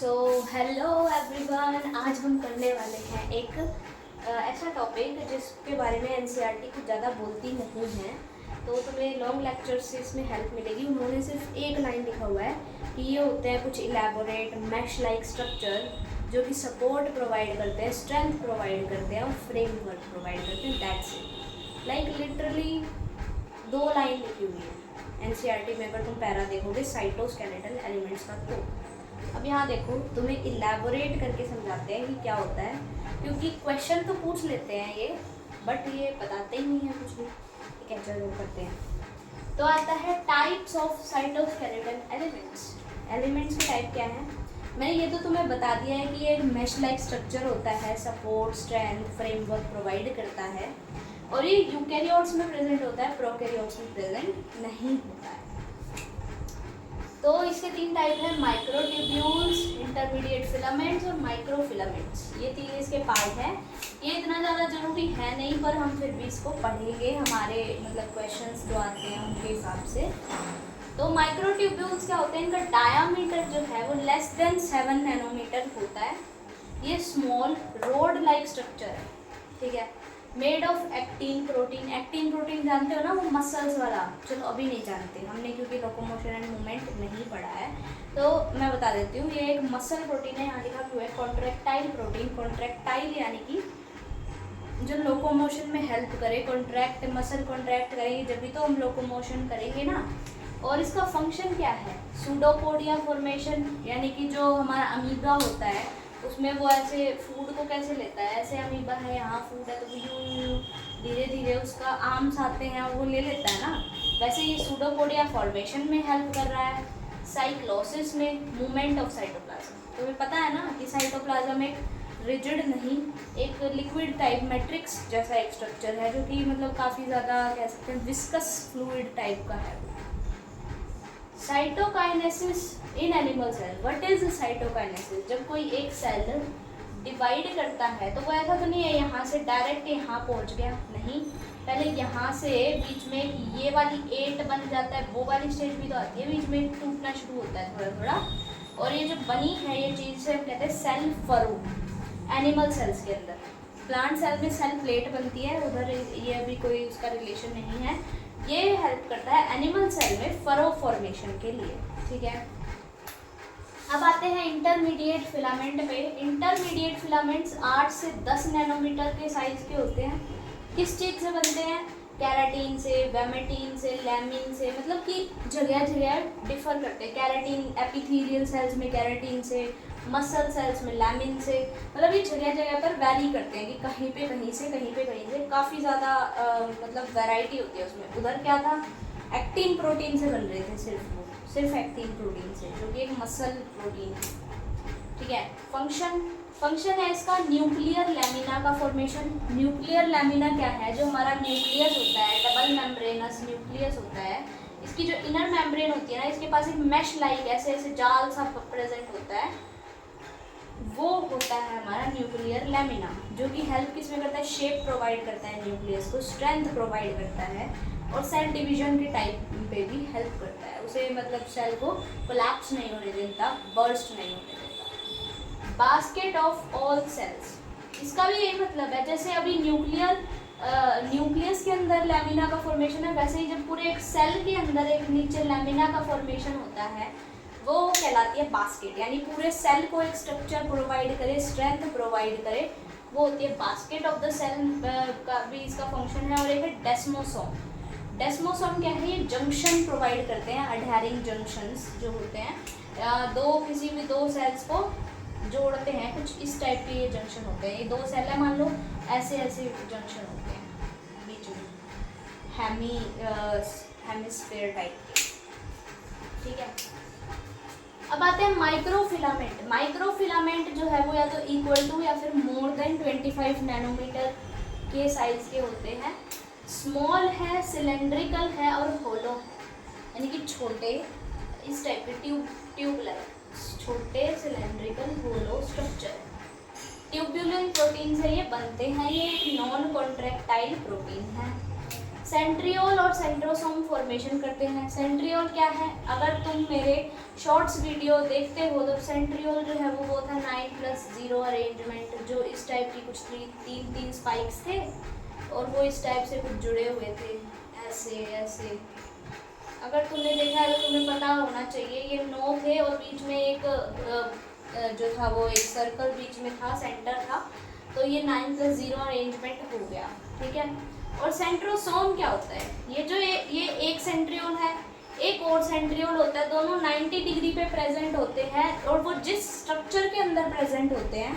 So hello everyone, आज हम करने वाले हैं एक ऐसा टॉपिक जिसके बारे में एनसीईआरटी कुछ ज़्यादा बोलती नहीं है, तो तुम्हें लॉन्ग लेक्चर से इसमें हेल्प मिलेगी। उन्होंने सिर्फ एक लाइन लिखा हुआ है कि ये होते हैं कुछ इलेबोरेट मैश लाइक स्ट्रक्चर जो कि सपोर्ट प्रोवाइड करते हैं, स्ट्रेंथ प्रोवाइड करते हैं और फ्रेमवर्क प्रोवाइड करते हैं। That's it. Like literally 2 line लिखी हुई है एनसीईआरटी में। अगर तुम पैरा देखोगे साइटोस्केलेटल एलिमेंट्स का, तो अब यहाँ देखो तुम्हें इलेबोरेट करके समझाते हैं कि क्या होता है, क्योंकि क्वेश्चन तो पूछ लेते हैं ये, बट ये बताते ही नहीं है कुछ भी, कैप्चर जरूर करते हैं। तो आता है types of cytoskeletal elements. Elements के टाइप क्या है, मैंने ये तो तुम्हें बता दिया है कि ये एक मैश लाइक स्ट्रक्चर होता है, सपोर्ट स्ट्रेंथ फ्रेमवर्क प्रोवाइड करता है, और ये यूकैरियोट्स में प्रेजेंट होता है, प्रोकैरियोट्स में प्रेजेंट नहीं होता है। तो इसके 3 टाइप है, माइक्रोट्यूब्यूल्स, इंटरमीडिएट फिलामेंट्स और माइक्रोफिलामेंट्स। ये 3 इसके पार्ट है। ये इतना ज़्यादा जरूरी है नहीं, पर हम फिर भी इसको पढ़ेंगे हमारे मतलब क्वेश्चंस जो आते हैं उनके हिसाब से। तो माइक्रोट्यूब्यूल्स क्या होते हैं, इनका डायामीटर जो है वो लेस देन 7 नैनोमीटर होता है। ये स्मॉल रोड लाइक स्ट्रक्चर है, ठीक है, made of actin protein. Actin protein जानते हो ना, वो मसल्स वाला। चलो अभी नहीं जानते हमने, क्योंकि लोकोमोशन एंड मूवमेंट नहीं पढ़ा है, तो मैं बता देती हूँ। ये एक मसल प्रोटीन है, यहाँ लिखा हुआ है कॉन्ट्रैक्टाइल प्रोटीन। कॉन्ट्रैक्टाइल यानी कि जो लोकोमोशन में हेल्प करे, कॉन्ट्रैक्ट मसल कॉन्ट्रैक्ट करेंगे जब भी तो हम लोकोमोशन करेंगे ना। और इसका फंक्शन क्या है, सूडोपोडिया फॉर्मेशन, यानी कि जो हमारा अमीबा होता है उसमें वो ऐसे फूड को कैसे लेता है, ऐसे अमीबा है, यहाँ फूड है तो यूं धीरे धीरे उसका आर्म्स आते हैं और वो ले लेता है ना, वैसे ये सूडोपोडिया फॉर्मेशन में हेल्प कर रहा है। साइक्लोसिस में मूवमेंट ऑफ साइटोप्लाज्म। तुम्हें पता है ना कि साइटोप्लाज्म एक रिजिड नहीं, एक लिक्विड टाइप मैट्रिक्स जैसा एक स्ट्रक्चर है, जो कि मतलब काफ़ी ज़्यादा कह सकते हैं विस्कस फ्लूइड टाइप का है। Cytokinesis in animal cell. What is cytokinesis? जब कोई एक सेल डिवाइड करता है तो वो ऐसा तो नहीं है यहाँ से डायरेक्ट यहाँ पहुँच गया, नहीं, पहले यहाँ से बीच में ये वाली 8 बन जाता है, वो वाली स्टेज भी तो आती है, बीच में टूटना शुरू होता है थोड़ा थोड़ा, और ये जो बनी है ये चीज़ से हम कहते हैं सेल फरो। एनिमल सेल्स के अंदर, प्लांट सेल में सेल प्लेट बनती है, उधर ये अभी कोई उसका रिलेशन नहीं है। ये हेल्प करता है एनिमल सेल में फरो फॉर्मेशन के लिए, ठीक है। अब आते हैं इंटरमीडिएट फिलामेंट पे। इंटरमीडिएट फिलामेंट्स 8 से 10 नैनोमीटर के साइज के होते हैं। किस चीज़ से बनते हैं, कैराटीन से, वेमेटीन से, लैमिन से, मतलब कि जगह जगह डिफर करते हैं। कैराटीन एपिथेलियल सेल्स में कैराटीन से, मसल सेल्स में लैमिन से, मतलब ये जगह जगह पर वैरी करते हैं कि कहीं पे कहीं से, कहीं पे कहीं से, काफ़ी ज़्यादा मतलब वैरायटी होती है उसमें। उधर क्या था, एक्टिन प्रोटीन से बन रहे थे सिर्फ एक्टिन प्रोटीन से, जो कि एक मसल प्रोटीन है, ठीक है। फंक्शन है इसका न्यूक्लियर लैमिना का फॉर्मेशन। न्यूक्लियर लैमिना क्या है, जो हमारा न्यूक्लियस होता है, डबल मेम्ब्रेनस न्यूक्लियस होता है, इसकी जो इनर मेम्ब्रेन होती है ना, इसके पास एक मैश लाइक ऐसे ऐसे जाल सा प्रेजेंट होता है, वो होता है हमारा न्यूक्लियर लैमिना, जो कि हेल्प किस में करता है, शेप प्रोवाइड करता है न्यूक्लियस को, स्ट्रेंथ प्रोवाइड करता है, और सेल डिवीजन के टाइप पे भी हेल्प करता है। उसे मतलब सेल को कोलैप्स नहीं होने देता, बर्स्ट नहीं होने देता। बास्केट ऑफ ऑल सेल्स, इसका भी यही मतलब है, जैसे अभी न्यूक्लियस के अंदर लैमिना का फॉर्मेशन है, वैसे ही जब पूरे एक सेल के अंदर एक नीचे लैमिना का फॉर्मेशन होता है, वो कहलाती है बास्केट, यानी पूरे सेल को एक स्ट्रक्चर प्रोवाइड करे, स्ट्रेंथ प्रोवाइड करे, वो होती है बास्केट ऑफ द सेल का भी इसका फंक्शन है। और एक है डेस्मोसोम। डेस्मोसोम क्या है, ये जंक्शन प्रोवाइड करते हैं, अडहेरिंग जंक्शंस जो होते हैं, किसी भी 2 सेल्स को जोड़ते हैं, कुछ इस टाइप के ये जंक्शन होते हैं। ये 2 सेल है, मान लो ऐसे ऐसे जंक्शन होते हैं बीच में, हेमिस्फीयर टाइप के, ठीक है। अब आते हैं माइक्रोफिलामेंट। माइक्रोफिलामेंट जो है वो या तो इक्वल टू या फिर मोर देन 25 नैनोमीटर के साइज के होते हैं। स्मॉल है, सिलेंड्रिकल है और होलो है, यानी कि छोटे इस टाइप के ट्यूबुलर, छोटे सिलेंड्रिकल होलो स्ट्रक्चर। ट्यूब्यूलिन प्रोटीन से ये बनते हैं, ये नॉन कॉन्ट्रैक्टाइल प्रोटीन है। सेंट्रियोल और सेंट्रोसोम फॉर्मेशन करते हैं। सेंट्रियोल क्या है, अगर तुम मेरे शॉर्ट्स वीडियो देखते हो तो सेंट्रियोल जो है वो था 9+0 अरेंजमेंट, जो इस टाइप की कुछ तीन स्पाइक्स थे और वो इस टाइप से कुछ जुड़े हुए थे, ऐसे ऐसे। अगर तुमने देखा है तो तुम्हें पता होना चाहिए, ये 9 थे और बीच में एक जो था वो एक सर्कल बीच में था, सेंटर था, तो ये 9+0 अरेंजमेंट हो गया, ठीक है। और सेंट्रोसोम क्या होता है, ये जो ये एक सेंट्रियोल है, एक और सेंट्रियोल होता है, दोनों 90 डिग्री पे प्रेजेंट होते हैं और वो जिस स्ट्रक्चर के अंदर प्रेजेंट होते हैं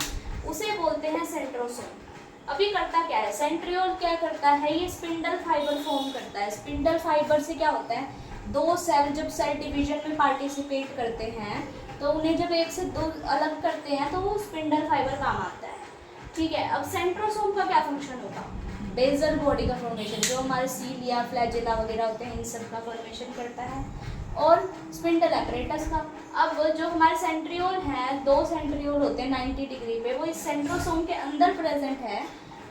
उसे बोलते हैं सेंट्रोसोम। अभी करता क्या है, सेंट्रियोल क्या करता है, ये स्पिंडल फाइबर फॉर्म करता है। स्पिंडल फाइबर से क्या होता है, दो सेल जब सेल डिवीजन में पार्टिसिपेट करते हैं तो उन्हें जब एक से दो अलग करते हैं तो वो स्पिंडल फाइबर काम आता है, ठीक है। अब सेंट्रोसोम का क्या फंक्शन होगा, बेसल बॉडी का फॉर्मेशन, जो हमारे सीलिया फ्लैजेला वगैरह होते हैं इन सब का फॉर्मेशन करता है, और स्पिंडल एपरेटस का। अब जो हमारे सेंट्रियोल हैं, 2 सेंट्रियोल होते हैं 90 डिग्री पे, वो इस सेंट्रोसोम के अंदर प्रेजेंट है,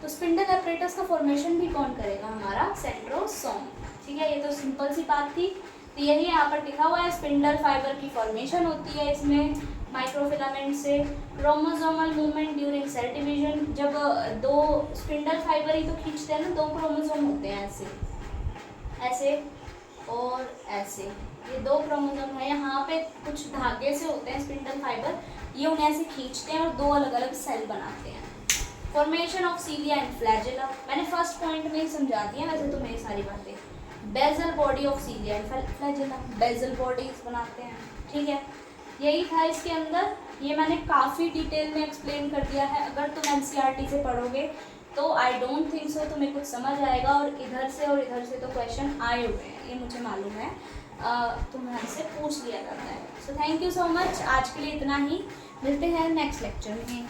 तो स्पिंडल एपरेटस का फॉर्मेशन भी कौन करेगा, हमारा सेंट्रोसोम, ठीक है। ये तो सिंपल सी बात थी। तो यही यहाँ पर लिखा हुआ है, स्पिंडल फाइबर की फॉर्मेशन होती है इसमें माइक्रोफिलामेंट से। Chromosomal movement during cell division, जब दो स्पिंडल फाइबर ही तो खींचते हैं ना, 2 क्रोमोसोम होते हैं, ऐसे ऐसे और ऐसे, ये 2 क्रोमोसोम है। यहाँ पे कुछ धागे से होते हैं स्पिंडल फाइबर, ये उन्हें ऐसे खींचते हैं और 2 अलग अलग सेल बनाते हैं। Formation of cilia and flagella, मैंने फर्स्ट पॉइंट में ही समझा दिया वैसे तो मेरी सारी बातें। Basal body of cilia and flagella, basal bodies बनाते हैं, ठीक है। यही था इसके अंदर, ये मैंने काफ़ी डिटेल में एक्सप्लेन कर दिया है। अगर तुम एनसीईआरटी से पढ़ोगे तो आई डोंट थिंक सो तुम्हें कुछ समझ आएगा, और इधर से तो क्वेश्चन आए हुए हैं, ये मुझे मालूम है, तुम्हारे से पूछ लिया जाता है। So thank you so much, आज के लिए इतना ही, मिलते हैं नेक्स्ट लेक्चर में।